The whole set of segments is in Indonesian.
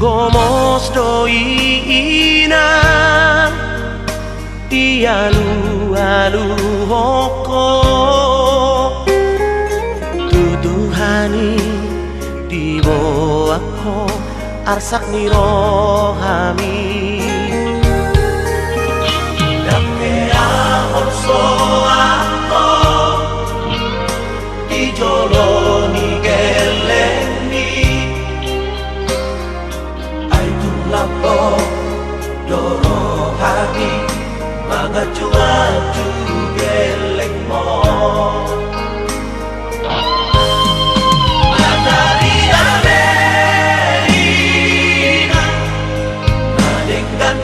Gomos doi ina Dialu-alu hoko Tuduhani diboako Arsak nirohami Dake ahon soako Dijoloni geleni Lapo doro hati mengaju-aju geleng mo Matahari Amerina nadengkan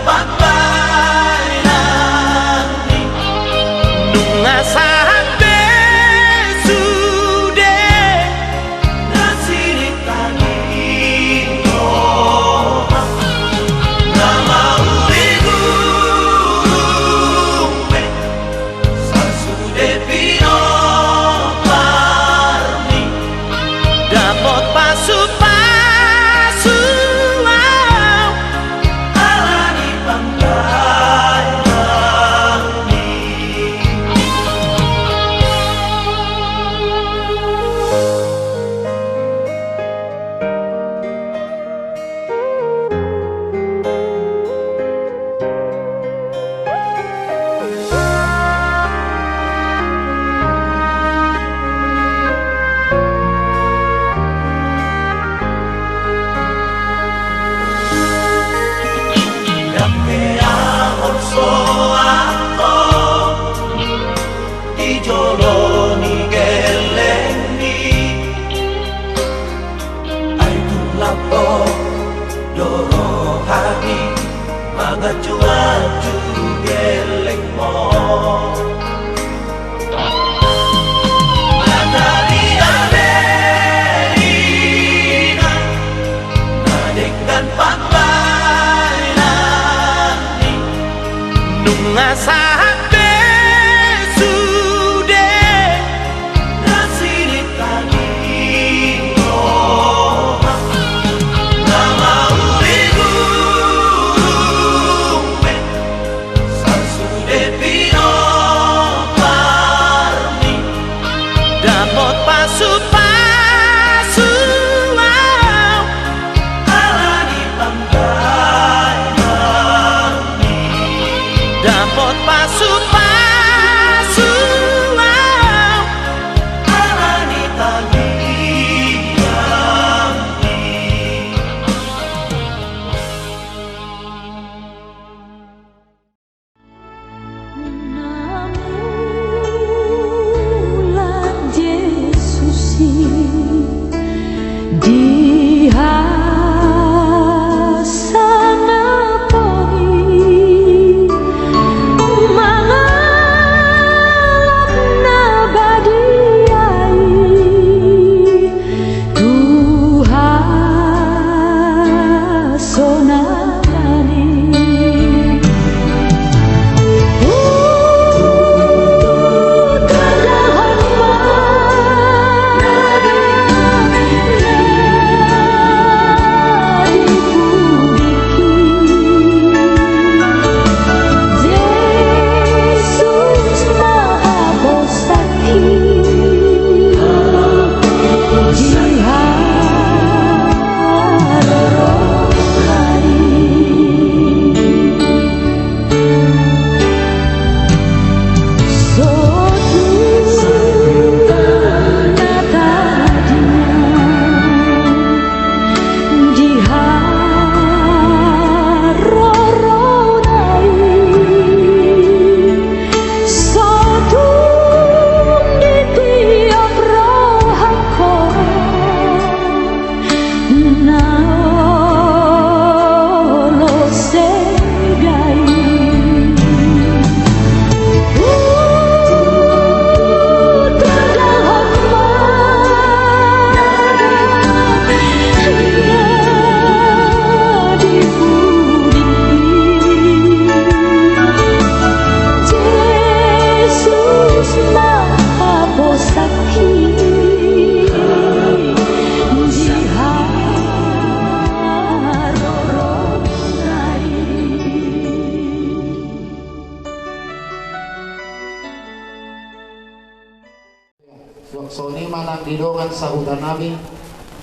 didongan sa hutan namin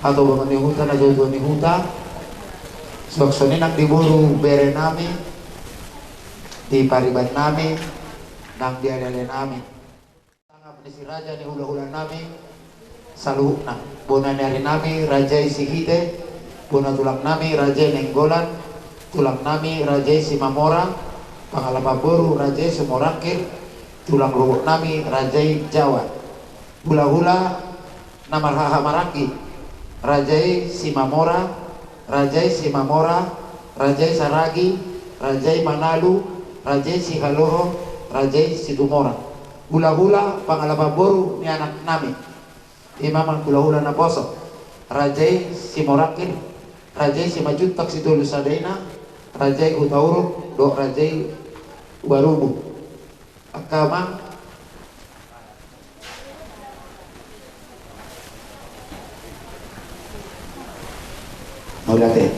atau bangun di hutan na jojo ni huta soksoni nak diburu bere namin di pariban namin nang diadale namin tangap ni si raja ni hula-hula namin saluhuk na bona ni namin raja si hite bona tulang namin raja nenggolan tulang namin raja si mamora pangalapaburu raja si morakir tulang lubuk namin raja jawa hula-hula namarhaha maraki rajai si mamora rajai si mamora rajai saragi rajai manalu rajai si haloho rajai si tumora hula-hula pangalababoru ni anak nami imaman hula-hula na poso rajai si morakir rajai si majutak si tulu sadena rajai utauruk do rajai warubu akama Maulate.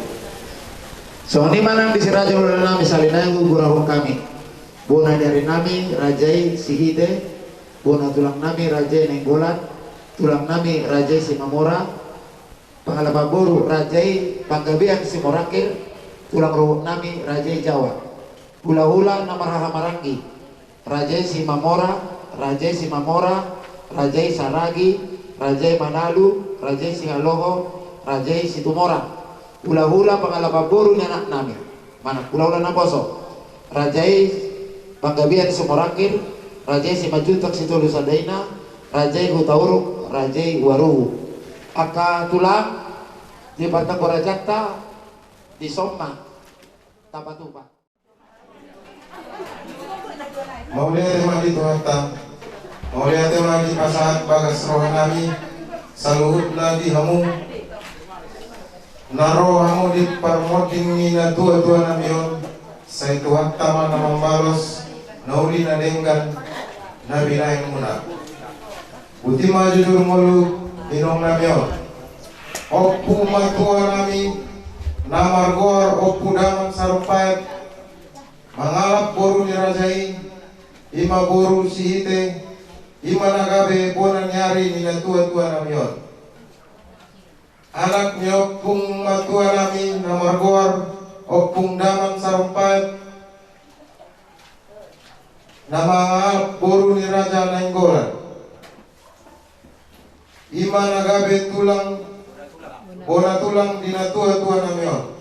So ni manang di si raja ulah nami salina gurahong kami. Bona dari nami rajai sihite, bona tulang nami rajai nenggolan, tulang nami rajai si mamora, pangalababoru rajai panggabian si morakir, tulang ruhuk nami rajai jawa. Hula-hula namarhaha marangi, rajai si mamora, rajai si mamora, rajai saragi, rajai manalu, rajai si haloho, rajai si tumora. Hula-hula pangalababoru ni anak nami mana hula-hula na poso rajai panggabian sumorakir rajai si majutak si tulu sadaina rajai hutauruk rajai waruhu aka tulang di batang korajakta di somma tapatupa Maulia magi tuhata maulia magi pasahat bagas rohanami saluhut lagi hamu naro hamu di parmoting ni na tua-tua namion sa ituhat tama na mambalos nauli na denggan na binahin muna buti majujur mulu inong namion opu matua nami namargor opu daman sarumpayat mangalap boru ni rajai ima boru sihite ima nagabe bonan nyari ni na tua-tua namion anak ni opung matua nami namargor opung daman sarumpayat nama boru ni raja nenggolan ima nagabe tulang bona tulang dina tua-tua namion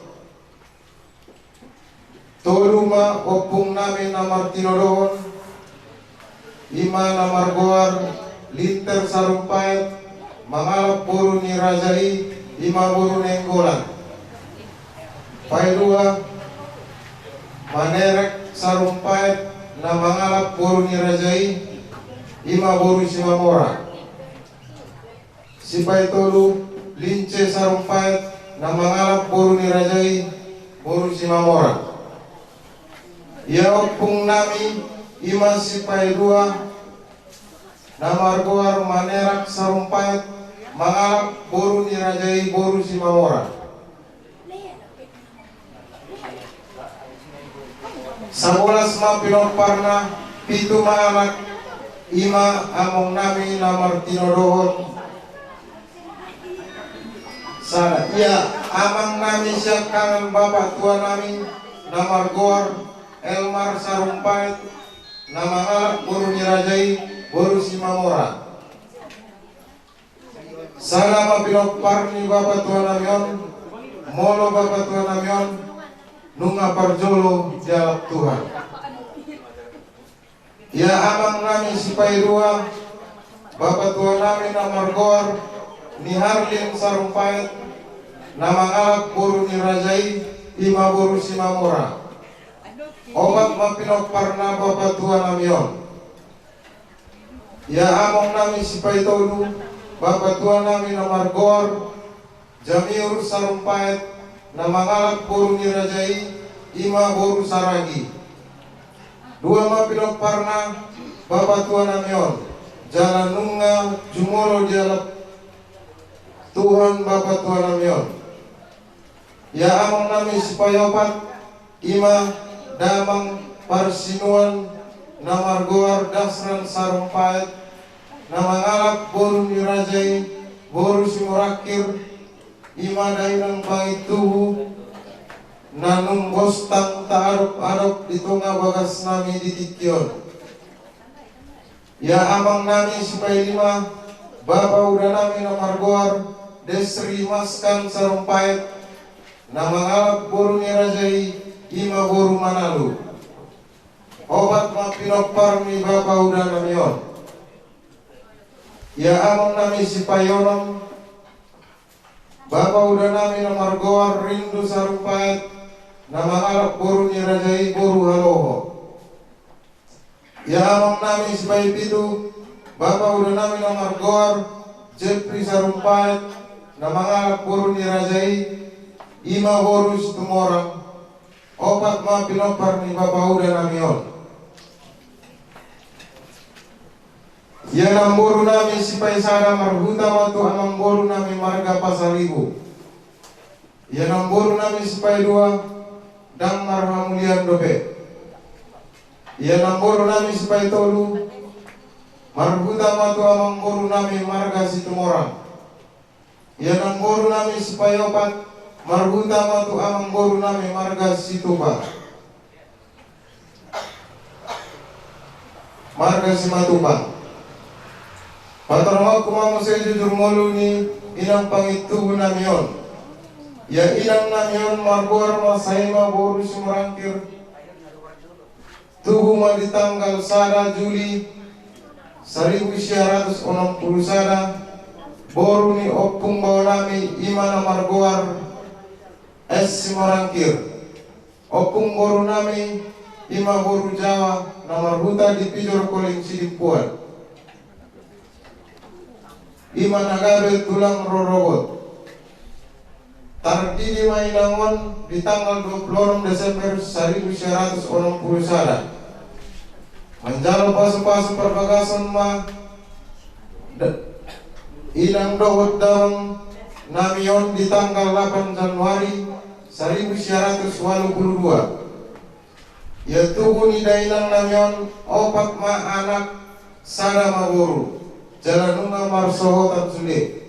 toluma opung nami namar tinodohon ima namargor linter sarumpayat mangalap boru ni rajai ima boru nenggolan paidua manerek sarumpayat na mangalap boru ni rajai ima boru si mamora si paitolu lince sarumpayat na mangalap boru ni rajai boru si mamora ya opung nami ima si paidua na margoar manerak sarumpayat mangalap boru ni rajai boru si mamora sabolas ma pinogparna pitu ma anak ima among nami namar tinodohon sana iya amang nami siya kangen bapak tua nami namar goar elmar sarumpayat na mangalap boru ni rajai boru si mamora sana mapinogpar ni bapak tua namion molo bapak tua namion nunga parjolo jalap Tuhan ya amang nami si pairua bapak tua nami namargor ni harlin sarumpayat na mangalap boru ni rajai ima boru si mamora obat mapinogpar na bapak tua namion ya among nami si paitodu bapak tua nami namargor jamiur sarumpayat na mangalap boru ni rajai ima boru saragi dua mapinogpar na bapak tua namion jalan nunga jumolo dialap Tuhan bapak tua namion ya among nami si payopat ima damang parsinuan namargoar dasran sarumpayat na mangalap boru ni rajai boru simurakir ima dainang pangituhu nanung gostang taarop-arop di tunga bagas nami di tikyon. Ya amang nami supaya lima bapa udah nami namargoar desri maskan sarumpait namangalap boru nirajai ima boru manalu obat mapinopar mi bapa udah namion. Ya amang nami sipayonom bapa udah nami namargoar rindu sarumpait namangalap boru nirajai boru haloho. Ya amang nami sipai pitu bapa udah nami namargoar jepri sarumpait namangalap boru nirajai ima boru situmorang opat ma pinopar ni bapa udah namion. Ya namboru nami sipai sada marhuta watu amang boru nami marga pasaribu. Ya namboru nami sipai dua dang marhamulian dope. Ya namboru nami sipai tolu marhuta watu amang boru nami marga situmorang. Ya namboru nami sipai opat marhuta watu amang boru nami marga situba. Marga simatuba. Patarmak kumamo sa jujur mulu ni inang pangitubo namion. Ya inang namion margor masaima boru simurangkir. Tubuh ma di tanggal sada Juli 1960 sada boru ni opung bawa nami imana margoar es simurangkir. Opung boru nami ima boru Jawa namarhuta di pijor koling sidimpuan. Ima nagabe tulang rorogot. Tardini mainangon di tanggal 26 Desember 1960 sada. Menjalo pasu-pasu perbagasan ma ilang dohot dalam namion di tanggal 8 Januari 1982. Ya tubuh ni dailang namion opat ma anak sada maboru. Jalan nunga marsoho tansule.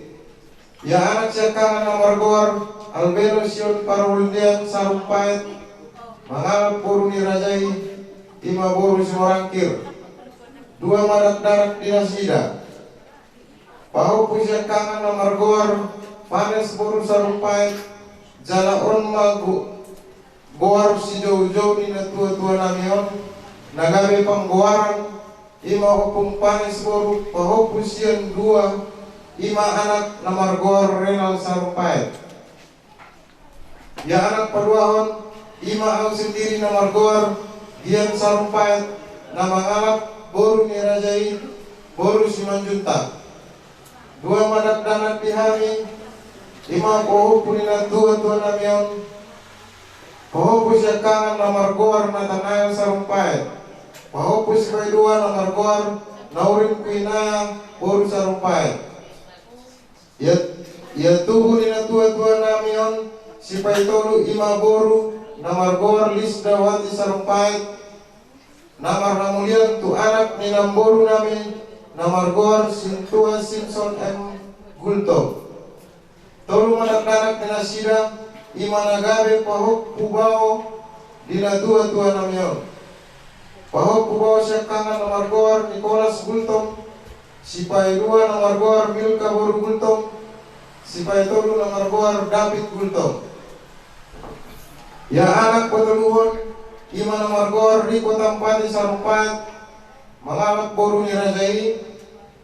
Ya anak siakangan namargoar albelo sion paruldian sarumpait mangalap boru nirajai ima boru simorangkir dua madak-darak dinasida. Pahu siakangan namargoar panes boru sarumpait jala on magu goar si jauh-jauh ni na tua-tua namion nagabe panggoaran ima opung panes boru pahopusian dua ima anak namargor renal sarumpait. Ya anak paduahon ima au sendiri namargor gian sarumpait namangalap boru nirajai boru simanjunta. Dua madak danak dihami ima pohopunina tua-tua namion pahopusiakangan namargor natanael sarumpait. Pahopus kay dua namargoar naurin kuinaya boru sarumpait. Ya tubuh nina tua-tua namion sipay tolu ima boru namargoar lis dawati sarumpait. Namar namulian tu anak ninam boru nami namargoar sintua Simpson M. Gulto. Tolu manak-danak ninasida ima nagabe pahop pubao dina tua-tua namion. Pahop kubawa siya kangan namargoar Nicholas Gultom, sipay dua namargoar Milka Boru Gultom, sipay tolu namargoar David Gultom. Ya anak patuluhon ima namargoar Rico Tampati sarumpait mangalap boru nirajai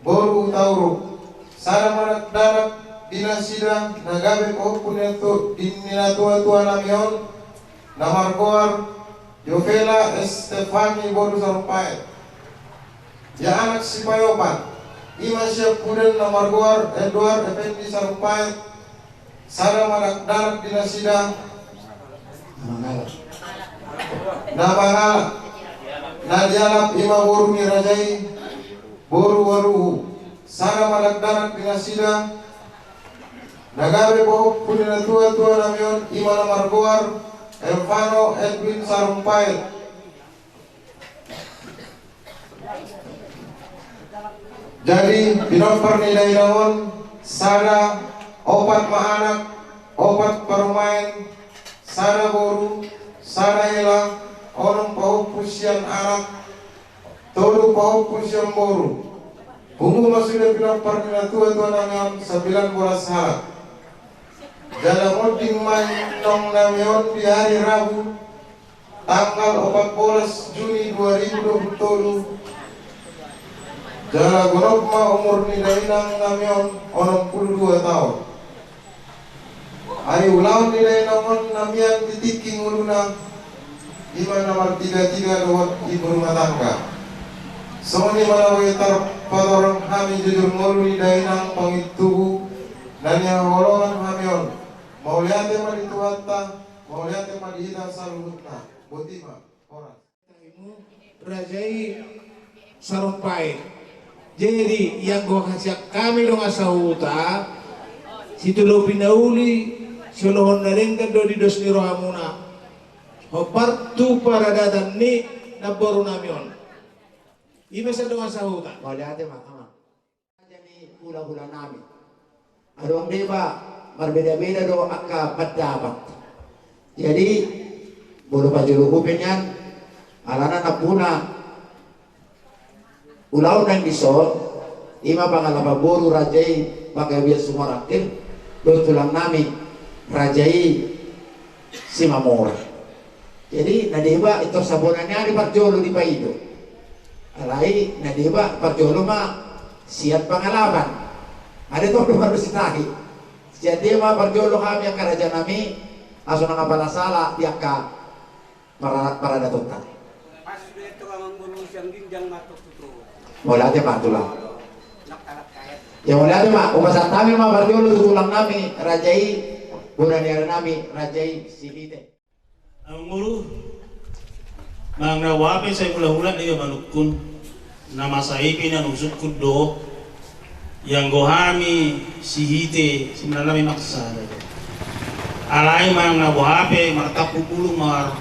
boru tauru. Sada manak danak dinasida nagabe pahop puneto dininatua-tua namion namargoar Yovela Estefani boru sarumpait. Ya anak sipayopan ima siya puden namargoar Edward Effendi sarumpait. Sada manak-danak dinasida namangalap nadialap ima boru nirajai boru waruhu. Sada manak-danak dinasida nagabe bohok puden tua-tua namion ima namargoar Elvano Edwin sarumpait. Jadi pinopar ni dainawon sada opat maanak, opat permain, sada boru, sada ela, onom pahupusian anak, tolu pahupusian boru. Bungu masudah bilang permina tua namion 19 hari. Jala moding nong namion di hari Rabu tanggal 14 Juni 2027. Jala gonopma umur nilainang namion 62 tahun. Hari ulang nilainang namian titiking uluna 5 nomor 33 dawat ibu rumah tangga. Soni malawai patorong kami jujur ngolu nilainang pangitubu dan yang golongan hamion. Mau lihat tema di tuanta, mau lihat tema di hidang saluhutna. Botima, orang. Rajai sarumpai. Jadi yang gua kasih kami dong asahuta, situ lo pinauli, solohon narengkan do di dos ni rohamuna. Hopartu para datan ni naboru namion. Iba sa dong asahuta. Boleh ada mak. Jadi pula-pula nami. Adong deba berbeda-beda do angka pendapat. Jadi bolo pajulukupin yan, alana na puna ulaw nang disol, ima pangalapa boru rajai pagawiyat semua rakir, do tulang nami rajai si mamora. Jadi nadiba ito sabonannya di parjolo di paido. Alai nadiba parjolo ma siat pangalaman. Ada tuh harus ditahi. Jadi ma parjolo kami yang kerajaan nami aso nang apala sala tiaka para datutan. Pas itu ang bunusyang ginjang matok tutro. Wala ate patulang. Ya wala ate ma umasan kami ma parjolo tulang nami rajai bulan nami rajai silite. Ang mulu mang nawape sa hula-hula dia malukun nama saikin ang usuk kudo yang gohami sihite sebenarnya memang maksada alai mang nawape martapu bulu mar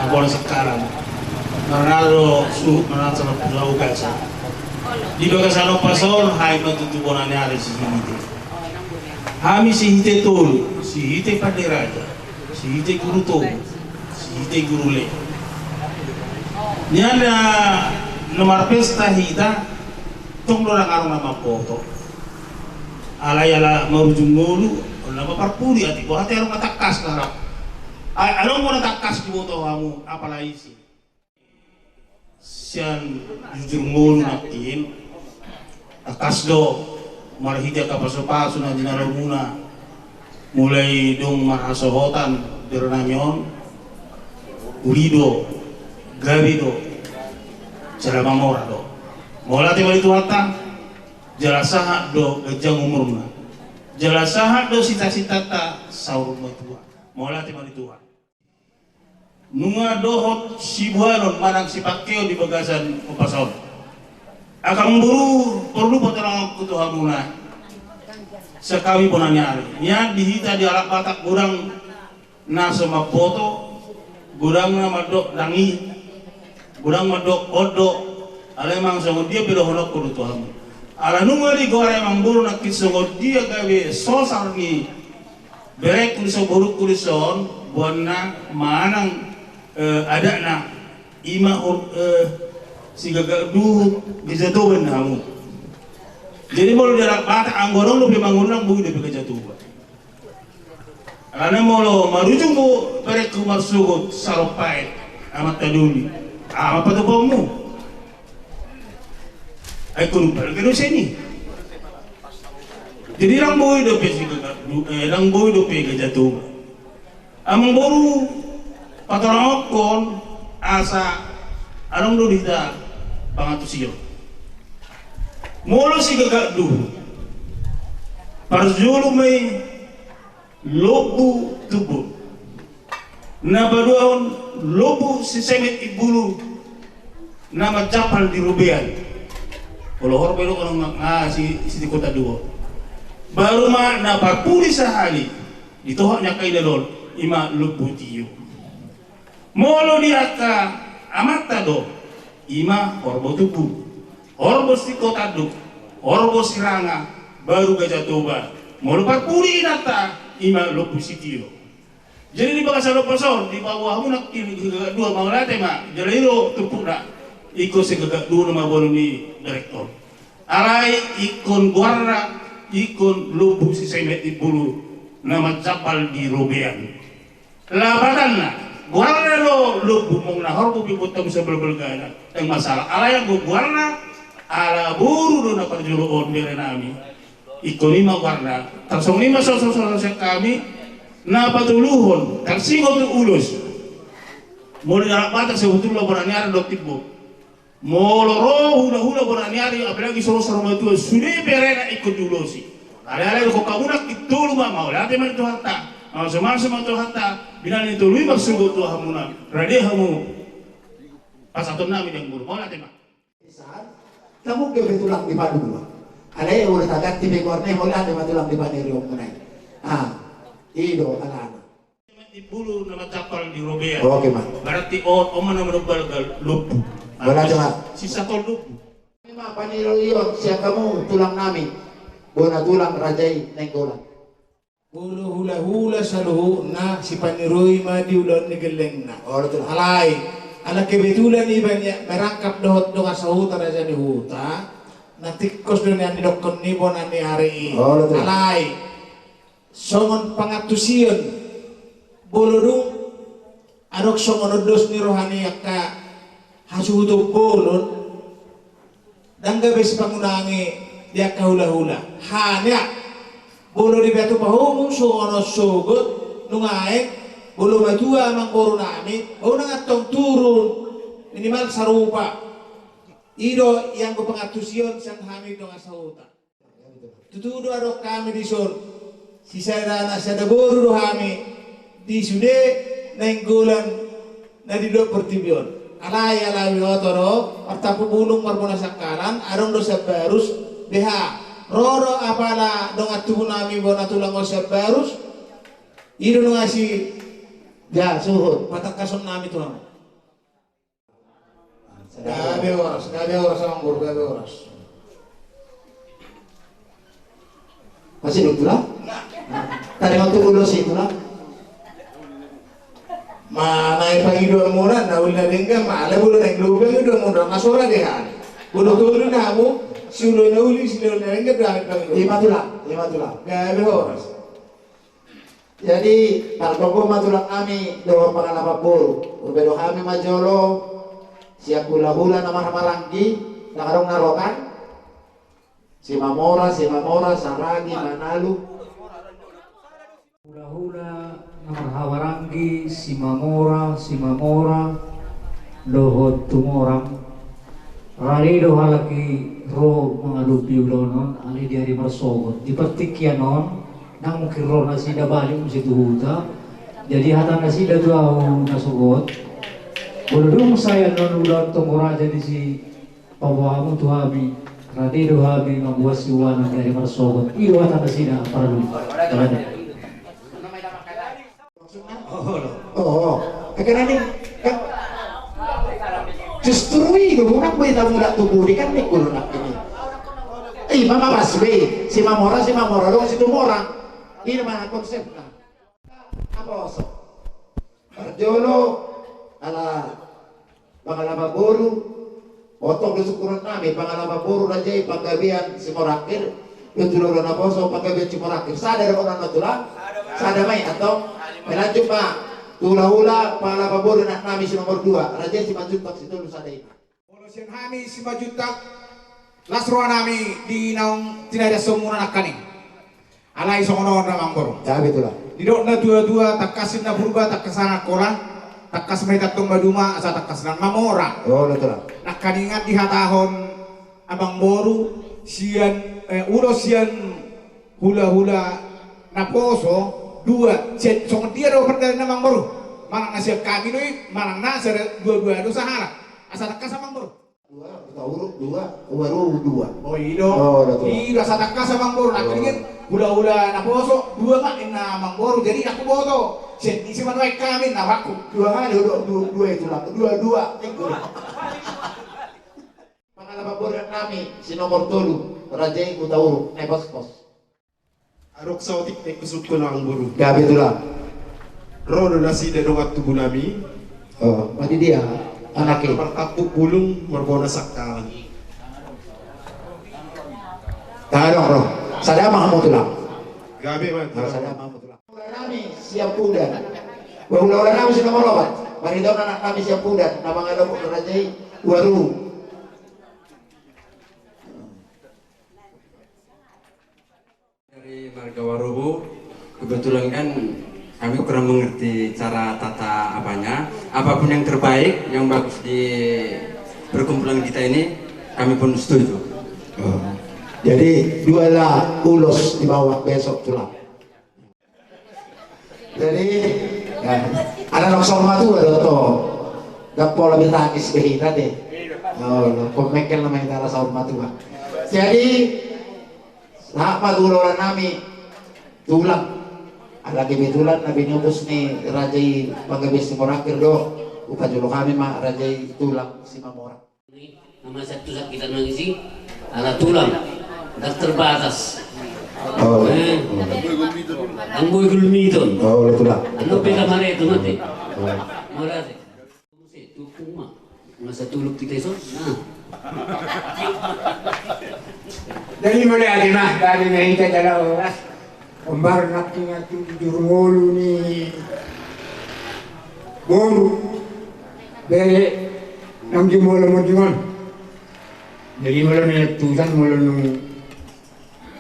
abon sekarang Ronaldo suhut menata na pulau kasa di baga sano pasol hai matutubonane ari sihite hami sihite tol sihite paderaja sihite guru to, sihite guru le. Niada nomor pesta hita, tong dorang arung nama foto. Alay marujung ngolu, nama parpuri ati ko hati arung atakas larap. Along mo natakas di foto kamu, apalagi sih. Sian jujur ngolu nakin, takas do, marhida kapaso-paso na dinalo muna. Mulai dong marasohotan Dirnamion, Urido, Gabido, Ceramamora do. Mola tiba itu hata, jelasaha do gajang umurna. Jelasaha do cita-cita ta saur tua. Mola tiba itu hata. Nunga dohot sibuanon manang si pakeo di bagasan upason. Akan buru perlu poterang kutuhamuna. Sekawi ponanyari nya dihita di alak batak gurang na sama foto gurang na madok dangi gurang madok odo ala emang songo dia belo honok kudu tuhamu ala nunga di gore emang buru nak kisongo dia gawe sosar ni berek kuliso buru kulison buana manang ada na ima si gagadu bisa tuwen hamu. Jadi mau jarak bata anggorong lu bangunan bu udah jatuh. Karena mau lo marujung bu perek kumar sugut saropai amat taduli. Apa tuh kamu? Aku lupa lagi sini. Jadi lang bu udah lang bu udah jatuh. Amang baru patrang okon asa arong lu dita pangatusiyo. Molo si gagadu parjulu may lobu tubo na baduon lobu si semit ibulu na majapal di rubian kalau pero kanong si kota duo baru ma na parpuli sa hali ditohak niya kay dalol ima lobu tiyo molo diat ka amata do ima orbo tubo Orbo si kota duk, orbo si ranga, baru Gajah Toba mau lepas puri nata ima lopu sitio. Jadi di bahasa loposon di bawah munak dua mau late mak jadi lo tupuk nak ikut segagak dua nama boloni direktor. Alai ikon guarna ikon lobu si semet di bulu nama capal di robean. Labatan nak guarna lo lobu mong nahor bubi butam sebel gana yang masalah alai yang guarna ala buru do na perjuloon berenami. Ikon lima guarna tersong lima sosok kami na patuluhon kalsingo tu ulus mo na bata sebetulnya beraniar do tibo mo loro hula beraniar apalagi soro sarma tu sudah berena ikut julosi ale ko kauna kitulu mau late man tu hatta sama tu hatta binan itu lui maksud tu hamuna rade hamu pasatun nami yang buru mau late ma kamu ke betulang di padu dua ada yang udah tagak tipe korne mau late betulang di padu rio munai Ido anak-anak. Di bulu nama capal di robean. Oke mak. Berarti oma nama balgal lupu. Berarti mak. Sisa tol lupu. Ini mak paniro iyon siap kamu tulang nami. Bona tulang rajai nenggolan. Bulu hula saluhu na si paniroi ma diulon ni geleng na. Oh betul. Alay. Ala kebetulan ibannya merangkap dohot doa sahuta raja di huta. Nanti kos dunia ni dokon ni bonan ni hari. Oh betul. Alay. Songon pangatusian bolodung adok songon odos ni rohani yakka hasuhuto bolon dan gabes pangunangi dia hula hanya bolo di batu pahumum songon sogot nungae bolo batua mang boru nami bau nangatong turun minimal sarupa ido yang ko pangatusian sang hami dong asauta tutudo adok kami di sur si saya ada boru rohami di sude nenggolan na di do pertibion alay otoro artapu bulung marbona sakaran arong do sabarus beha roro apala dong atuh nami bona tulang sabarus ido ngasi Ya suhud. patak kason nami tuang gabe oras sama guru gabe oras Masih duduk lah? Tadi waktu ulus itu lah. mana ipagi dua muna na wala dengga mala bulo nang lubang dua muna masora dehan bulo tulo na mo sulo na uli silo na dengga dahil pagi Lima tulang. gabe oras Jadi kalau matulang kami doa pangalapa pur, ubedo kami majolo siap hula-hula nama maranggi, nakarong narokan, si Mamora, Saragi, Manalu. Hula-hula namar hawarangi si Mamora lohot tumorang rarido halaki ro mengalupi ulonon ali diari marsogot di pertikyanon nang mungkin ro nasida balik situ huta jadi hata nasida jauh nasugot bolong saya non ulon tumora jadi si pawamu tuhami rarido hami membuat siwana diari marsogot iyo hata nasida para dulu. Oh, karena ini kan justru itu orang beda muda tubuh di kan mikul nak ini. Mama Baswe, si Mamora dong situ orang. Ini mana konsepnya? Apa osok? Jolo ala pangalaba boru, otong disukuran kami pangalaba boru rajai panggabian si Morakir, yang dulu na poso panggabian si Morakir. Sadar orang natulang, sadar mai atau melanjut pak. Hula-hula pangalaba boru nak kami si nomor 2 rajai si Majutak situ lu sadai. Polusian kami si Majutak lasruan kami di naung tidak ada semua nak kani. Alai songono na manggor. Ya betul lah. Didok na dua-dua takasin na purba takasana kola takas may tatong maduma asa takasan Mamora. Oh betul lah. Nak kaningat di hatahon abang boru sian ulo sian hula-hula na poso dua set songon dia do perda na manggor. Manang nasiap kami doi manang na sa dua-dua do sahala. Asa takas sa manggor. Dua. Oh ido. Ido asa takas sa manggor nak kaningat hula-hula na poso dua mak na manggor jadi aku boto. Set isi manway kami na waku. Dua itu lah. Dua. Pangalaba boru nak kami si nomor 3 Rajai Utauru, pos. Arok sautik nek kusut ko na ang buru. Gabi tulang. Rono nasi de dongat tubunami. Oh, berarti dia anaknya. Pertapuk pulung marbona saktalan. Tarong roh. Sada mahamu tulang. Gabi man. Sada mahamu tulang. Kami siap udan. Bahula kami sudah melobat. Mari daw anak kami siap udan. Nama ngalau Rajai Waru. Dari Marga Warubu, kebetulan kan kami kurang mengerti cara tata apanya. Apapun yang terbaik, yang bagus di perkumpulan kita ini, kami pun setuju. Oh. Jadi dua lah ulos di bawah besok tulang. Jadi ya, ada noksor matu ada to. Gapo lebih tangis behina deh. Oh, pemekel namanya tara saur matu. Jadi apa duluran nami tulang. Ada kebetulan nabi nyobos ni Rajai Panggabes Morakir do. Upa jolo kami mah Rajai tulang si Mamora. Nama satu kita mengisi ala tulang dan terbatas. Oh. Ang boy gulmiton. Oh, tulang. Ano pila mare itu mati? Marate. Tukung mah. Masa tulog kita iso? Nah. Dari mulai adi mah, dari nahita dalam oras. Umbar natin ating jurngolo ni Boru. Dari nang jumolo mo jungon. Dari mula ni tusan mula nung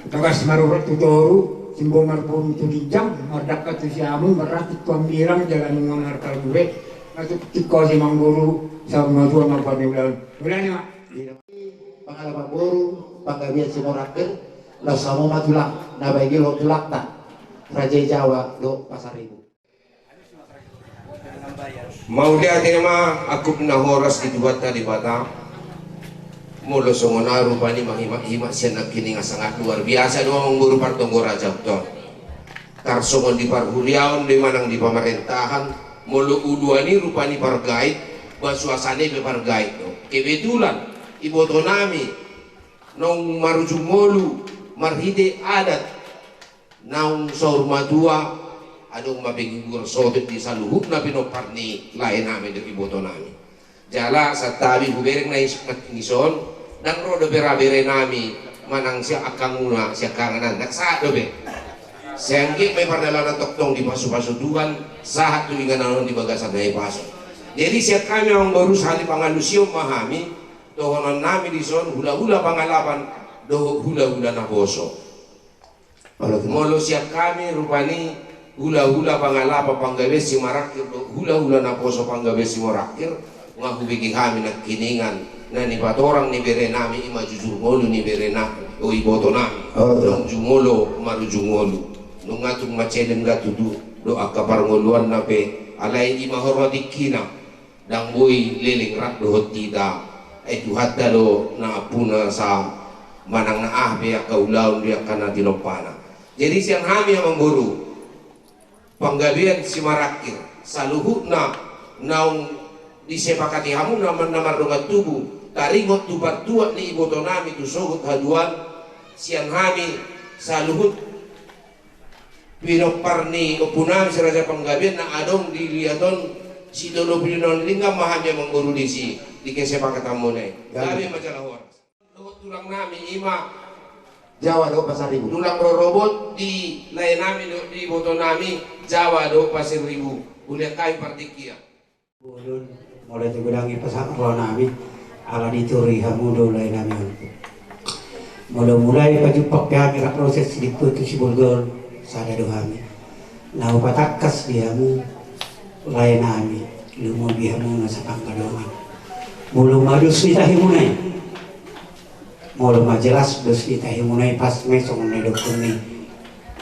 tagas marurat tutoru. Simbo marpuru tu dijam, mardakat tu siamu, maratit tu amirang jalan ng markal gue. Masuk tiko si Mang Guru sa mga tuwa magpaniulan. Wala ni mak. Pangalaman Boru, Panggabian si Morakir, lalu sama matulang, nabaigi lo tulak tak, Rajai Jawa do Pasar Ibu. Mau dia tema aku pernah horas di buat tadi bata. Mula songona rupani mahima siya nagkini nga sangat luar biasa doang guru partong raja ton. Karsongon di parhuliaon di manang di pemerintahan. Mulu udua ni rupani pargait, basuasane be pargait do. Kebetulan iboto nami nong marujung molu marhide adat naung saur madua adong mabiggur sotet di saluhuk na pinoparni lain namin do iboto nami. Jala sa tabi hubereng na ngison dan rodo berabere nami manang siya akanguna siya kanganan naksado be. Sengki may pardalanan toktong di pasu-pasuduan sahat tuwingan nanon di bagasan na ipaso. Jadi siya kami ang barus hali pangalusyo mahami dohonon nami di son hula-hula pangalapan do hula-hula na boso. Molo siya kami rupani hula-hula pangalapan panggabe si Morakir do hula-hula na boso panggabe si Morakir ngahubigi kami nagkiningan na ni batorang ni bere nami ima jujungolo ni bere na o iboto nami nung jungolo maru jungolo nung atong macedem gatudu do akaparngoluan na pe alay ima hormati kina dang boy liling rak do hotida ay tuhat dalo na apuna sa manang na ahbe akaulaon dia kana dilompana. Jadi siang kami ang guru panggabian si Morakir saluhut na naung disepakati hamu namar dongat tubuh taringot tu partua ni iboto nami tu sogut haduan siang kami saluhut pinoparni opunami si Raja Panggabian na adong dilihaton si dolo pinon lingga mahami mengguru di si di kesepakatamone gabi majalah horas tulang nami ima Jawa do Pasar Ibu. tulang robot di lain nami di iboto nami Jawa do Pasar Ibu uliat kai partikia Ulun mulai digudangi pasangan kalau nami ala dituri hamudo lain nami mulai pajupak kami rak proses sedikit tu si bulgol sada do kami nau patakas diamu lain nami lumo bihamu nasa pangkadongan mulu madus ditahimunai mulu majelas dus ditahimunai pas mesong nedokun ni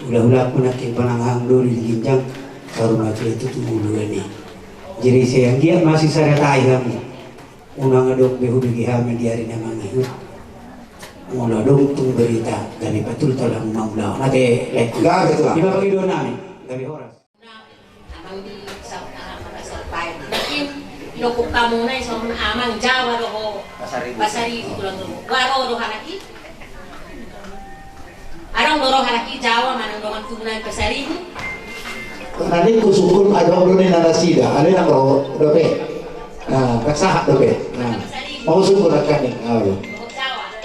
ulah-ulah aku nakin pananghang do di ginjang baru maju itu tu mulu ni. Jadi saya giat masih saya tahu kami, unang adong behu bagi kami di hari nama ngahut, mula dong tung berita dari betul telah maula, nanti Gak betul lah. Di bawah itu nami dari horas. Amang di sa pay. Lakin inukop ka muna sa amang Jawa do Pasaribo tulang do. Garo do hanaki. Arang dorong halaki Jawa mana dorong tunan pesaribu. Nanti kusukun ada orang ni narasida, ada yang kalau dope, nah kasahat dope, nah mau sukun akan ni, awal,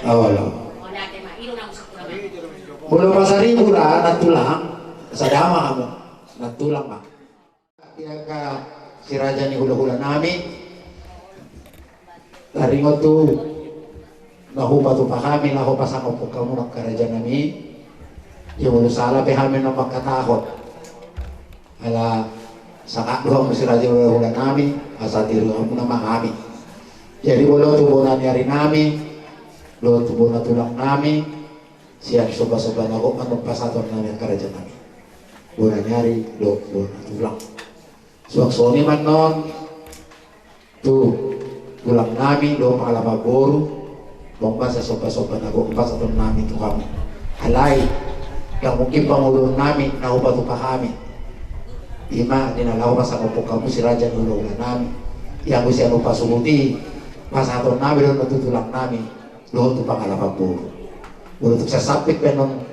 awal. Bulu pasaribu lah, natulang, sadama kamu, natulang mah. Ia ka si raja ni hula-hula nami, taringot tu, nahupa tu kami, nahupa sama kamu nak keraja nami, yang mulu salah pehami nak katakot. Ala sakak doang mesti raja hula nami asal tiru kamu nama kami jadi bolo tubuhan nyari nami lo tubuhan tulang nami siap soba-soba nagok menumpas atau nami kerajaan nami bola nyari lo tulang suak-suak man non tu tulang nami lo palapa boru lompas soba-soba nagok pas atau nami tu kami halai yang mungkin pangulun nami naupa tu kami ima dinalaw pa sa kamu si raja nulo na namin yang gusto ano pa sumuti pasaton namin doon natutulak namin loho to pangalapag po ulo sa sapit pa nung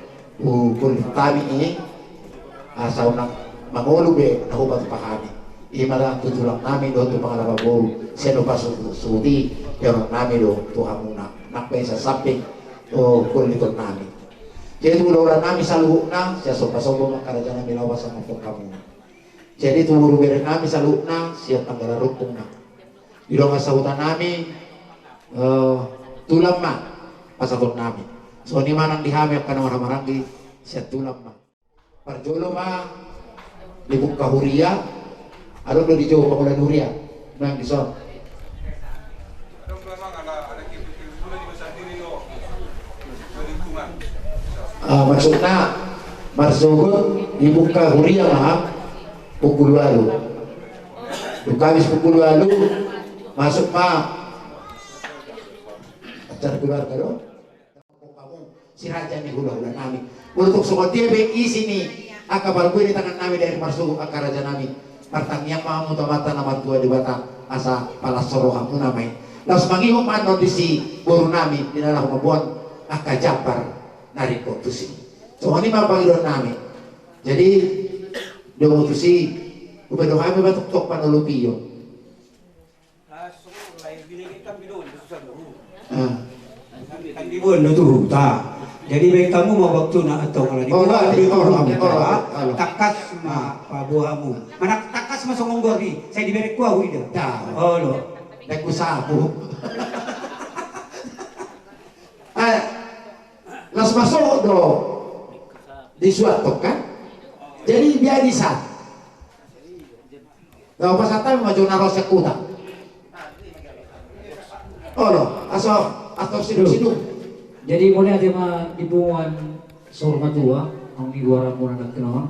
kulit kami ini asaw ng mangulube na hubat pa kami ima lang tutulak namin loho to pangalapag po siya no pa sumuti pero namin doon to hamuna nakpay sa sapit o kulit namin jadi tuloran namin sa luho na siya sopa-sopa magkaradyan namin lawas sa mga kamu. Jadi tumuru bere kami salukna siap tanggal rukung na. Ilong asahutan nami tulang ma pasatun nami. So ni manang dihamil ka ng maranggi siap tulang ma. Parjolo ma libuk kahuria. Ano do di Jawa Pangulan Huria? Nang dison. Maksudnya marsugot libuk kahuria ma. Pukul lalu, habis pukul lalu masuk acara keluarga dong. Si raja ni hula-hula nami. Untuk semua dia isi ni akabal gue di tangan nami dari masuk akar raja nami. Partang yang mau mata nama tua di batang asa palas soroham tu namai. Lalu semangihum ano di si boru nami di dalam membuat akajapar nariko tu si. So ini mah panggilan nami. Jadi doon to si upado kami batok-tok panulupiyo. Kan tuh ta. Jadi baik kamu mau waktu nak atau kalau di takas ma pabuamu. Mana takas masuk ngonggori. Saya diberi kuah udah. Oh lo. Dek usahaku. Las masuk do disuatok kan? Jadi biar bisa. Kalau pas atau maju naros sekuta. Oh loh, atau sidung. Jadi mulai ada mah dibuat sorma tua, ang diwaran mo na nagkanaon.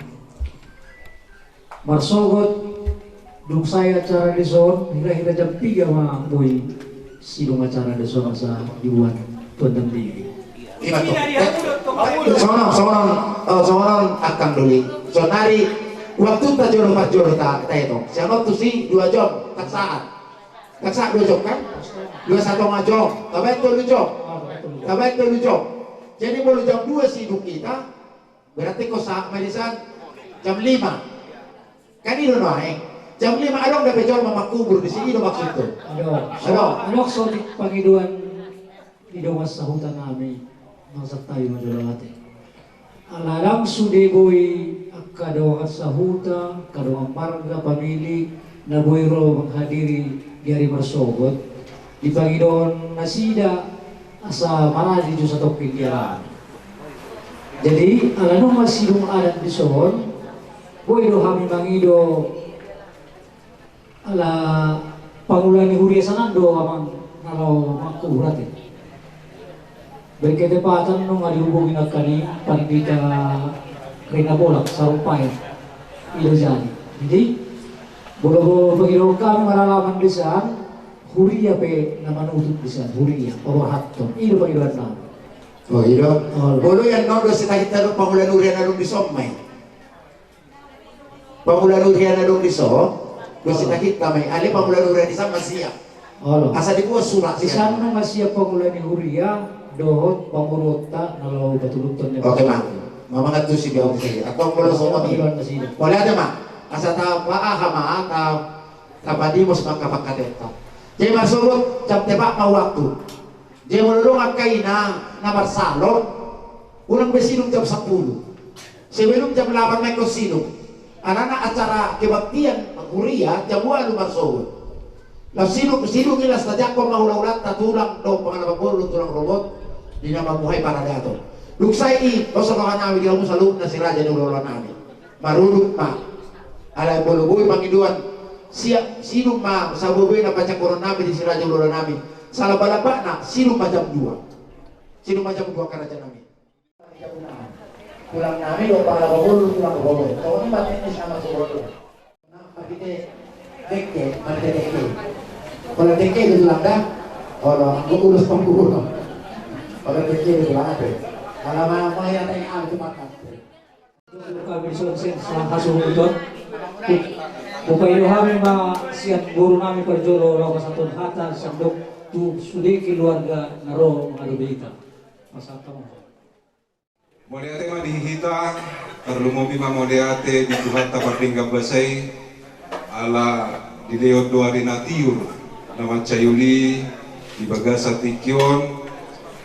Marsogot, dung saya acara di son, hira-hira jam 3 mah boy sidung acara di son sa dibuat tuan dan diri. Seorang akan dulu. So nari waktu tak jodoh tak itu. Siapa tuh sih 2 jam tak saat 2 jam kan? 21 jam. Tapi itu 2 jam. Jadi mulai jam 2 sibuk kita. Berarti kau saat medisan jam 5. Kan itu naik. Jam 5 ada udah pejol mama kubur di sini maksud itu. Ano so Panginoon idawas sa hutan namin. Nasa tayo madulawate. Alalang sudeboy kadawang sa huta, kadawang marga pamili na boyro menghadiri dari bersogot di Panginoon nasida asa maradi sa topik dia. Jadi alano masidong adat di sohon boyro kami mangido ala Pangulan ni Huria sanando amang nalaw magkurat berketepatan nung alihubungin at kani pandita Rinabolak sa Rumpay Ilozani. Jadi bolo-bolo Panginoon kami maralaman bisan Huria pe na manutot bisan Huria pawarhaton ilo Panginoon namin. Oh ilo bolo yan no do kita Pangulan Huria na dong disomay. Pangulan Huria na dong disom do kita may ali Pangulan Huria di sama siya. Asa di ko surat di sana masih Pangulan ni Huria dohot pamurota nalau batulutan. Oke mak, mama ngatu si biong sih. Atau kalau semua ni, boleh ada mak. Asa tahu hama atau kapadi mus makapakadeta. Jadi masuk jam tebak mau waktu. Jadi melulung akai na bersalon. Ulang besinum jam 10. Sebelum jam 8 mereka sinum. Anak-anak acara kebaktian kuliah jam 2 lu masuk. Lah sinum ilas tajak ko mahulang-ulat tatulang dong pangalabang bolo tulang robot di nama muhay para dato. Luksai bosok ka namin di mo salud na si Raja ni ulo namin. Marulog ma. Alay buluboy pangiduan. Siap sinum ma sa buboy na pacak koron namin di si Raja ulo namin. Sa labalaba na sinum jam 2. Sinum jam 2 ka Raja namin. Pulang namin o pangalabang bolo tulang robot. Kau ni batin ni sama sobro. Na pagite deke, marte deke. Kalau deke itu lang dah, kalau urus pengurus, kalau deke itu lang ada. Kalau mau yang lain aku makan. Kami selesai selangkah suhudon. Upaya kami siat guru kami perjolo lawas satu hatan sandok tu sudiki keluarga naro mengadubita. Masakam. Modeate ma dihita, terlumobi ma modeate di Tuhan tapardingga basay, ala di leot doa rinatiur. Nama Cayuli di Bagasa Tikyon,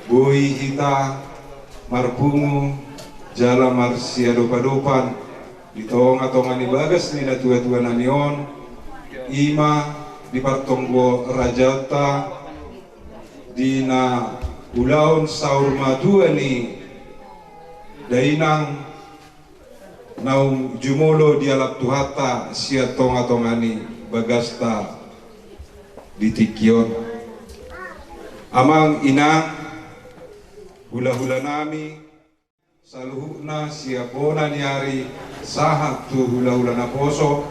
Bui Hita, Marpungu, Jala Marsia Dopa-dopan, di tonga-tonga ni Bagas ni na tua-tua nanion, Ima di Partonggo Rajata, di na Ulaon Saur Madua ni Dainang Naum Jumolo di Alap Tuhata sia tonga-tonga ni Bagasta di Tikyon. Amang inang hula-hula nami saluhuna siapona niari sahat tu hula-hula na poso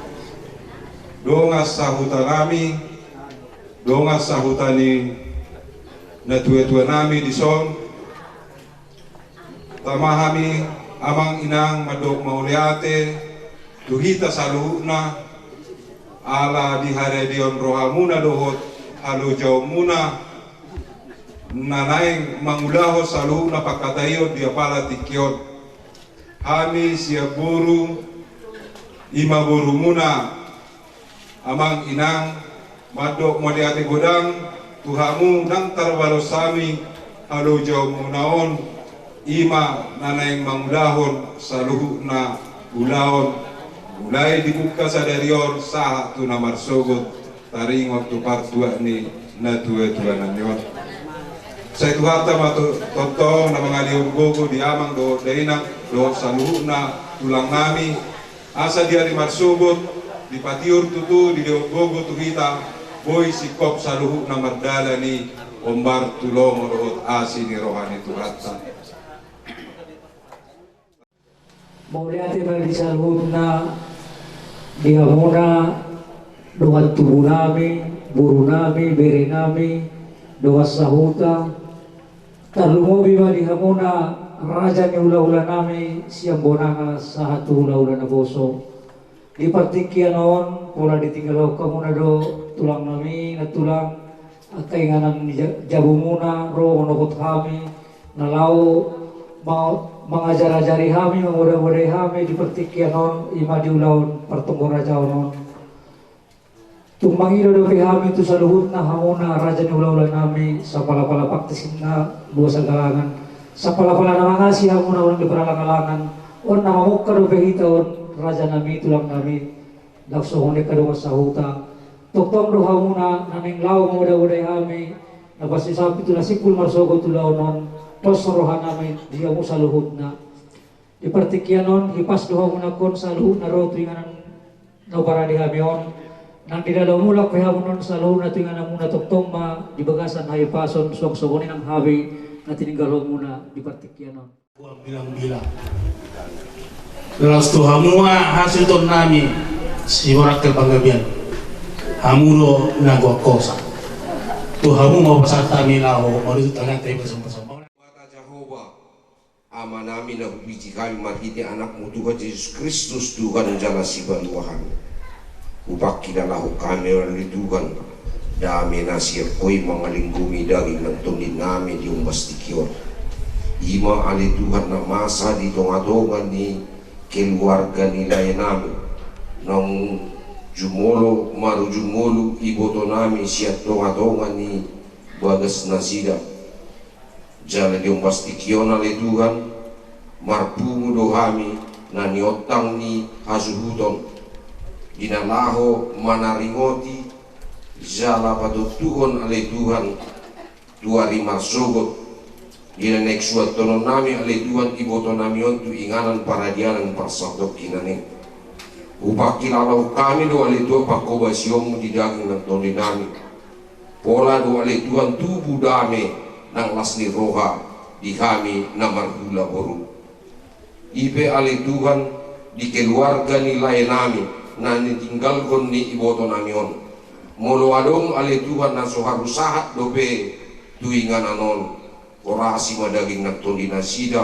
dongas sahuta nami dongas sahutani na tua-tua nami di son tamahami amang inang madok mauliate tuhita saluhuna ala di hari dion rohamuna dohot halo jauh muna nanaing mangulaho salu na pakatayo dia pala tikyon hami siya buru ima buru muna amang inang madok modiate godang tuhamu nang tarwalo sami halo jauh munaon ima nanaing mangulahon saluhu na ulaon mulai dibuka sadarior sahat tu namar sogot taring waktu partua ni na tua-tua nanyon. Saya tuhata mato tonton na mga liog gogo di amang do dainang do saluhu na tulang nami asa dia di marsogot di patiur tutu di liog gogo tuhita boy sikop saluhu na mardala ni ombar tulong rohot asi ni rohani tuhata. Mauliate bagi salud na dihamuna doa tubuh nami, buru nami, bere nami, doa sahuta. Terlumobi ma dihamuna raja ni ula-ula nami siang bonanga sahatu ula-ula na boso. Di partikian on pola ditinggal kamuna do tulang nami na tulang akay nga nang jabu muna ro onokot kami nalau mau mengajari kami, memudah-mudahi kami di pertikian non ima diulaun pertunggu raja non. Tumbang ilo do kami tu saluhut na hamuna raja ni ulau nami sa pala-pala paktisin na dua sagalangan. Sa pala-pala na mangasi hamuna ulang di peralang-alangan. On na mamukka do hita on raja nami tulang nami. Daksohone kadunga sahuta. Tuktong do hamuna naning lau memudah-mudahi kami. Napasi sapi tu nasikul marsogo tu lau non. Tos rohan namin dia mo saluhod na di partikianon hipas doha mo na kon saluhod na ro tuingan no para di hamion nang dinalaw mula ko hamon saluhod na tuingan muna toktong ma di bagasan hayipason suwag sugonin ang habi na tininggal muna di partikianon buang bilang-bilang lalas tu hamua hasil ton nami si morak terpanggabian hamulo nagwa kosa tu hamu mau pasal kami lao mau itu tangan tay bersama-sama ama namin na biji kami marhiti anakmu Tuhan Yesus Kristus Tuhan yang jala si baluahan ubak kilalahu kami melalui Tuhan dami nasir koi mangalinggumi daging nagtunin namin yung bastikyon. Ima ali Tuhan na masa di tonga-tonga ni keluarga nilay namin nang jumolo maru jumolo iboto namin siya tonga-tonga ni bagas nasida jalan yung bastikyon ali Tuhan marpungo dohami na niotang ni hasuhuton dinalaho manaringoti jala patutuhon ali Tuhan tuari marsogot dinanek suat tono nami ale Tuhan iboto nami ontu inganan paradianan parsabdok kinane upakilalau kami do ale Tuhan pakoba siomu di daging ng toni nami pola do ale Tuhan tubuh dame nang lasni roha di kami na marhula boru ibe ale Tuhan di keluarga nilai nami na nitinggalkon ni iboto nami on molo adong ale Tuhan na so harusahat dope tuinganan on orasi madaging nagtundi na sida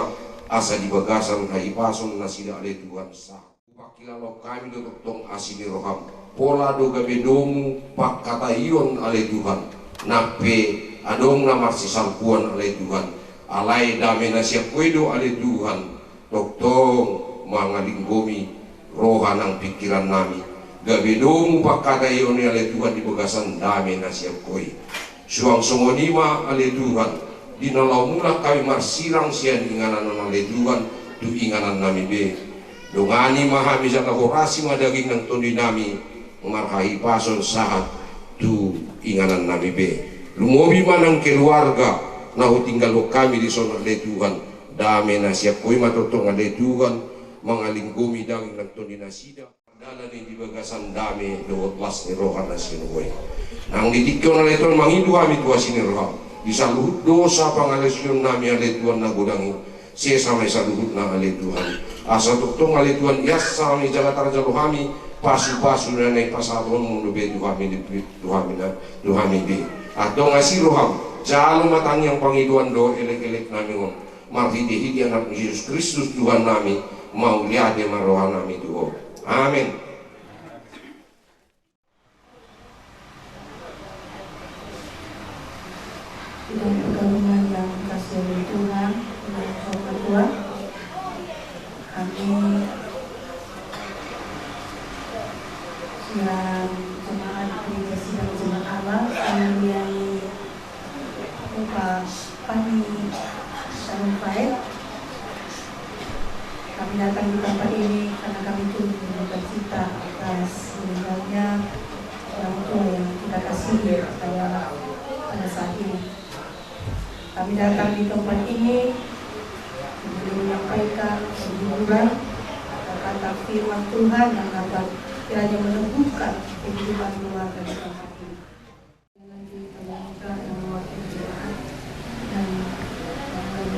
asa di bagasan kaipason na sida ale Tuhan sa upakilalo kami do tong asini roham pola do gabedomu pakkatayon ale Tuhan nape adong na marsisalpuan ale Tuhan alay dame na siya pwedo ale Tuhan toktong mangalinggomi roha ng pikiran nami gabedomu pakkatayon ale Tuhan di bagasan dame na siya koi suang songonima ale Tuhan dinalau mula kami marsirang siya inganan ng leduan tu inganan nami be dongani mahami sa kahorasi madaging ng tundi nami markahi pason sahat tu inganan nami be lumobi man ang keluarga na tinggal kami di sana leduan dame na siya ko'y matutong leduan mga linggumi daging ng tundi na sida dalan di bagasan dame doot las ni rohan na sinukoy nang didikyo na leton mangidu kami tuwa sinirohan bisa luhut dosa pangalesyon nami ale Tuhan na gudangi siya samay sa luhut na ale Tuhan asa tuktong ale Tuhan yas samay jalatar jaluhami pasu-pasu na naik pasaton mundo be duhami be atau ngasih roham jalo matang yang pangiduan do elek-elek nami on marhidi-hidi anak Yesus Kristus Tuhan nami mau lihat dia marohan nami Tuhan amin. Dan pergabungan yang kasih oleh Tuhan yang hormat Tuhan kami yang jemaat gereja sidang jemaat Allah yang Bapak Pani Sarumpait kami datang di tempat ini karena kami turut berduka cita atas meninggalnya orang tua yang kita kasih pada saat ini. Kami datang di tempat ini untuk menyampaikan hiburan kata firman Tuhan yang dapat kiranya meneguhkan kehidupan keluarga di tempat ini. Dengan diperlukan yang mewakili jemaat dan yang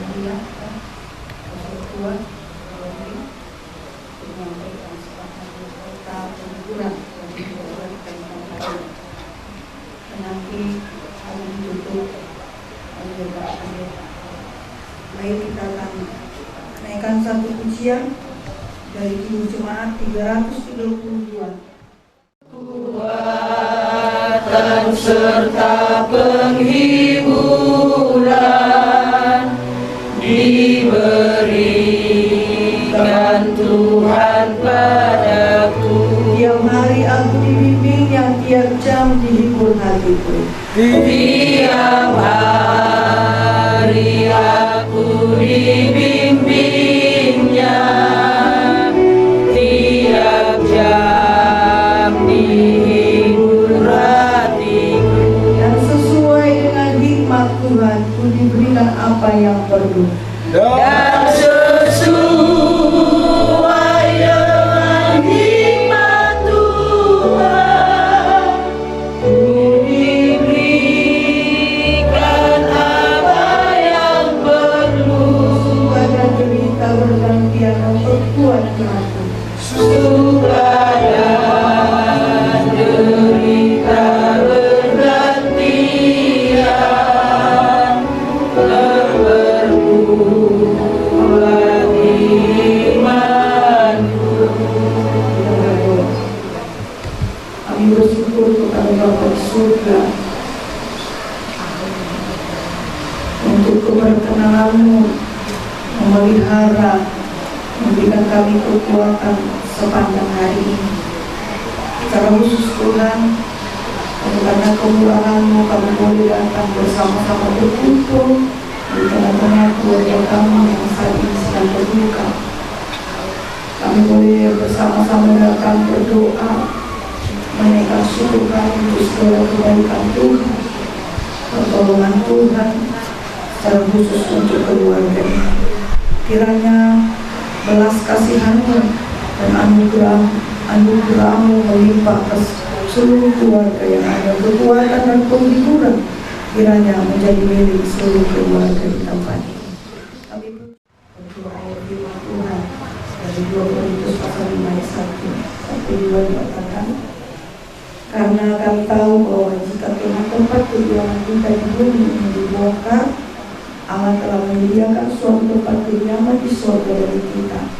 lainnya, Tuhan menyampaikan sebagai kata hiburan bagi keluarga di tempat ini. Nanti kami ditutup. Baik, kita akan naikkan satu pujian dari Ibu Jemaat 322. Kekuatan serta penghiburan diberikan Tuhan padaku. Tiap hari aku dibimbing, yang tiap jam dihibur hatiku. Tiap hari aku dibimbingnya, tiap jam dihibur hatiku. Dan sesuai dengan hikmat Tuhan, ku diberikan apa yang perlu. Dan sesuai dengan hikmat Tuhan, ku diberikan apa yang perlu. Pada derita bergantian memperkuat hati. Suka dan derita bergantian, memperkuat imanku. Kami bersyukur kepada Bapa di surga pelihara, memberikan kami kekuatan sepanjang hari ini. Secara khusus Tuhan, karena kemurahan-Mu kami boleh datang bersama-sama berkumpul di tengah-tengah keluarga kami yang saat ini sedang berduka. Kami boleh bersama-sama datang berdoa, menaikkan syukur kami untuk segala kebaikan Tuhan, pertolongan Tuhan, secara khusus untuk keluarga ini. Kiranya belas kasihan-Mu dan anugerah-Mu melimpah ke seluruh keluarga yang ada, kekuatan dan penghiburan kiranya menjadi milik seluruh keluarga di tempat ini. Kami berdoa ayat firman Tuhan dari 2 Korintus pasal 5 ayat 1-2 dikatakan, karena kami tahu bahwa jika tempat kediaman kita di bumi ini dibongkar, Allah telah menyediakan suatu tempat kediaman di surga bagi kita,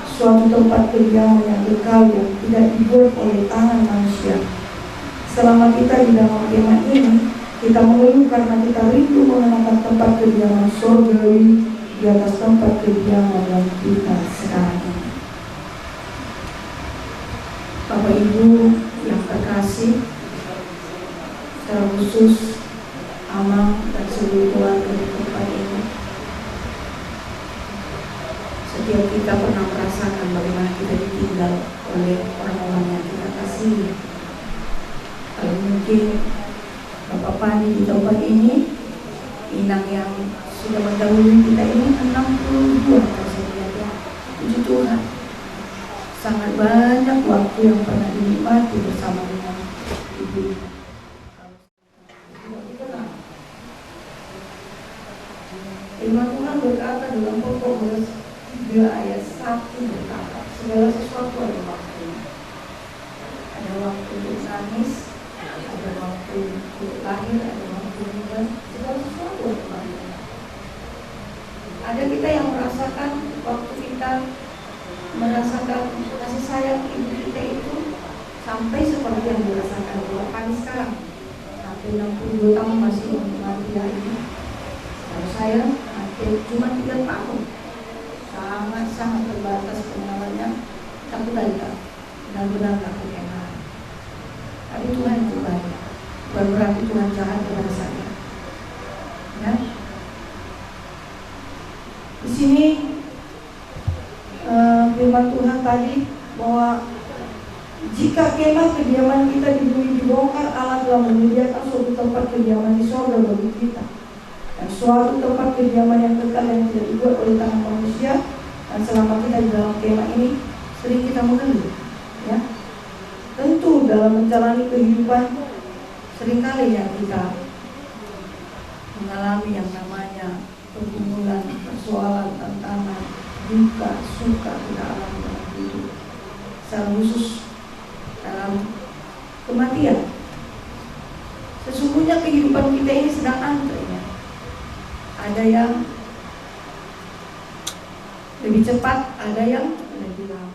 suatu tempat kediaman yang kekal yang tidak dibuat oleh tangan manusia. Selama kita di dalam kemah ini, kita mengeluh karena kita rindu mengenakan tempat kediaman surgawi di atas tempat kediaman yang kita sekarang ini. Bapak Ibu yang terkasih, secara khusus Amang dan seluruh keluarga di tempat ini, setiap kita pernah merasakan bagaimana kita ditinggal oleh orang-orang yang kita kasihi. Kalau mungkin Bapak Pani di tempat ini, inang yang sudah mendahului kita ini 62 ya. Puji Tuhan, sangat banyak waktu yang pernah dinikmati bersama dengan ibu. Firman Tuhan berkata dalam Pokok 3 ayat 1 berkata, segala sesuatu ada waktunya. Ada waktu untuk nangis, ada waktu untuk lahir, ada waktu juga, segala sesuatu ada waktunya. Ada kita yang merasakan waktu kita merasakan kasih sayang ibu kita itu sampai seperti yang dirasakan Bapak Pani sekarang, sampai 62 tahun masih menikmati ini. Kalau saya cuma 3 tahun, sangat terbatas pengalamannya, tapi tidak benar-benar tak kekenaan. Tapi Tuhan itu baik, bukan berarti Tuhan jahat kepada saya. Ya, di sini firman Tuhan tadi bahwa jika kemah kediaman kita di bumi dibongkar, Allah telah menyediakan suatu tempat kediaman di surga bagi kita, dan suatu tempat kediaman yang kekal yang tidak dibuat oleh tangan manusia. Dan selama kita di dalam kemah ini sering kita mengeluh, ya. Tentu dalam menjalani kehidupan seringkali yang kita mengalami yang namanya pergumulan, persoalan, tantangan, duka, suka kita alami dalam hidup. Secara khusus dalam kematian. Sesungguhnya kehidupan kita ini sedang antrenya. Ada yang lebih cepat, ada yang lebih lama.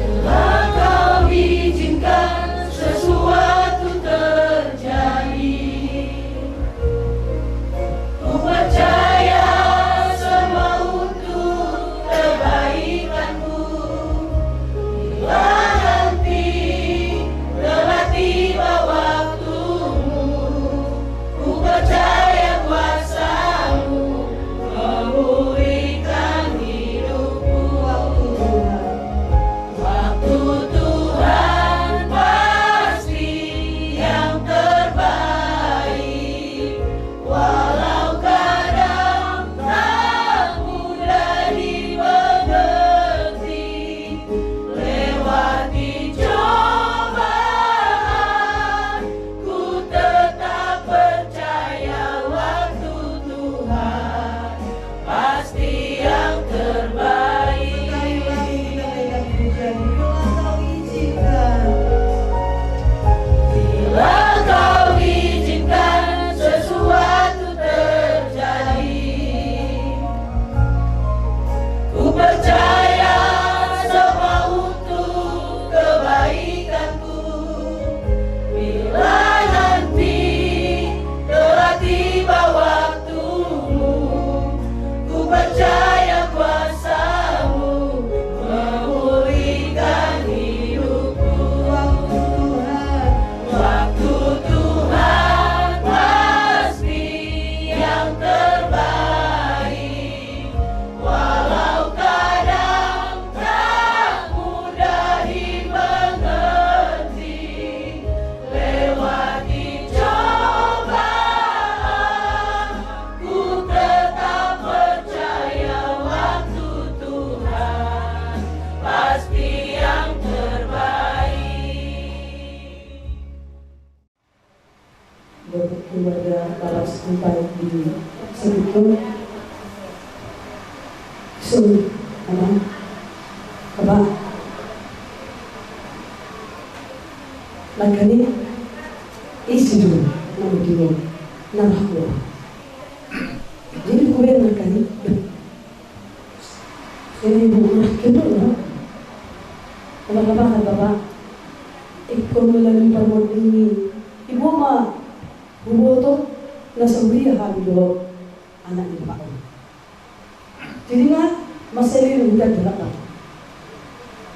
Bila Kau izinkan sesuatu terjadi, ku percaya semua untuk kebaikanku. Bila nanti telah tiba waktumu, ku percaya kuasa-Mu memulihkan hidupku. Waktu Tuhan pasti yang terbaik, walau kadang tak mudah dimengerti. Lewati cobaan, ku tetap percaya waktu Tuhan pasti yang terbaik. Bila Kau izinkan sesuatu terjadi, ku percaya semua untuk kebaikanku. Bila nanti telah tiba So, kaba, lagani, isi dulu, nama dulu, nama aku. Jadi gue lagani, ini bukan kedua. Kaba, ikut melalui permohonan ini, ibu mah, ibu tu nasa uriya hamil anak ibu aku. Jadi kan masalah ini udah berapa?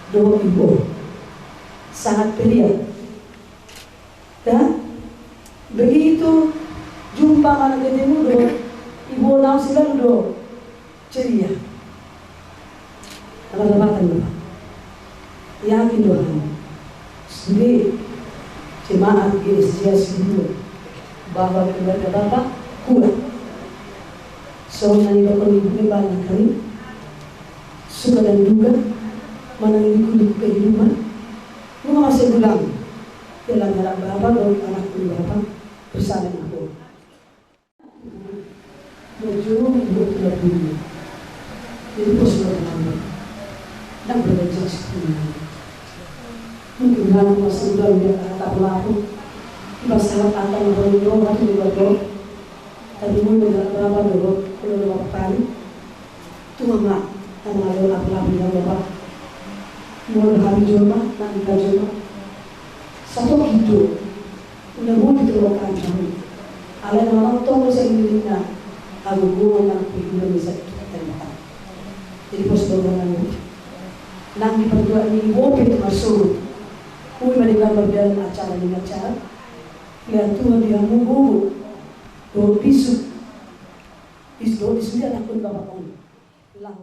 Dua ibu sangat pelia. Dan begitu jumpa anak ketemu dua ibu langsung dua ceria. Apa-apa kan bapak? Yakin doa. Jadi jemaat GSJS itu bahwa keluarga bapak kuat. Soalnya bapak ibunya banyak kali suka dan duga mana liku kehidupan. Lu masih bilang dalam harap bapak dan anak ibu bapak bersama aku. Baju ibu tidak punya. Jadi posisi kamu dan berbeda seperti mungkin dalam masa muda dia tak berlaku masalah antara beliau atau beliau tadi mungkin berapa dulu beberapa kali tu mama karena ada apa yang bapak mau hari joma nanti joma satu hidup udah mau diteruskan kami ala orang tua bisa dirinya aku gua nak hidup bisa terima jadi pos berbangun nanti berdua ini mau itu masuk Uy maligambar dalam acara dengan acara lihat Tuhan dia mengubur do pisu dia anak pun bapak pun lang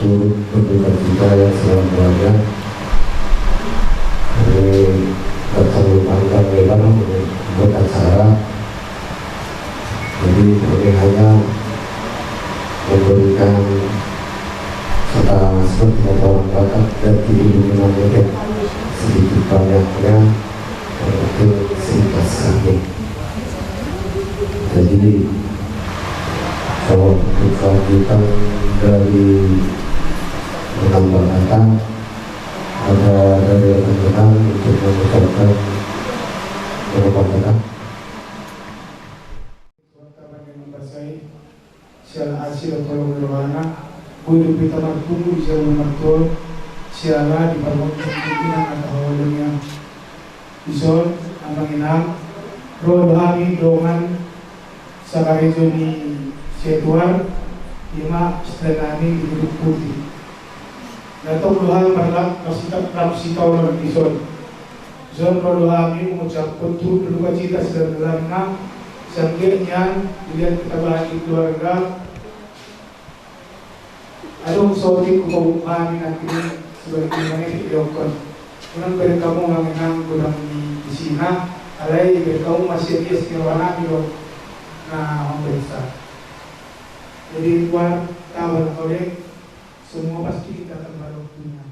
turut berduka cita yang selamanya bertemu panjang lebar buat acara. Jadi kami hanya memberikan seperti kata orang Batak dan tidak menyampaikan sedikit banyaknya untuk singkat kami. Jadi kalau kita dari menambah datang ada dari rekan-rekan untuk mengucapkan berapa siala hasil atau bagaimana kudu kita markumu bisa memartul siala di permohonan pimpinan atau awalnya isol amang inang roh kami dongan sakarejo ni setuar lima setengahni hidup putih. Datang doa malam masih tahu orang isol. Zon doa kami mengucapkan turut berduka cita sedalam-dalamnya sanggirnya dilihat kita bahagia keluarga. Adong sorry ko kami nanti sebagaimana dilakukan. Unang beri kamu mengenang kurang di sini, alai beri kamu masih dia sekiranya bilo na membesar. Jadi luar kawan oleh semua pasti kita akan baru punya.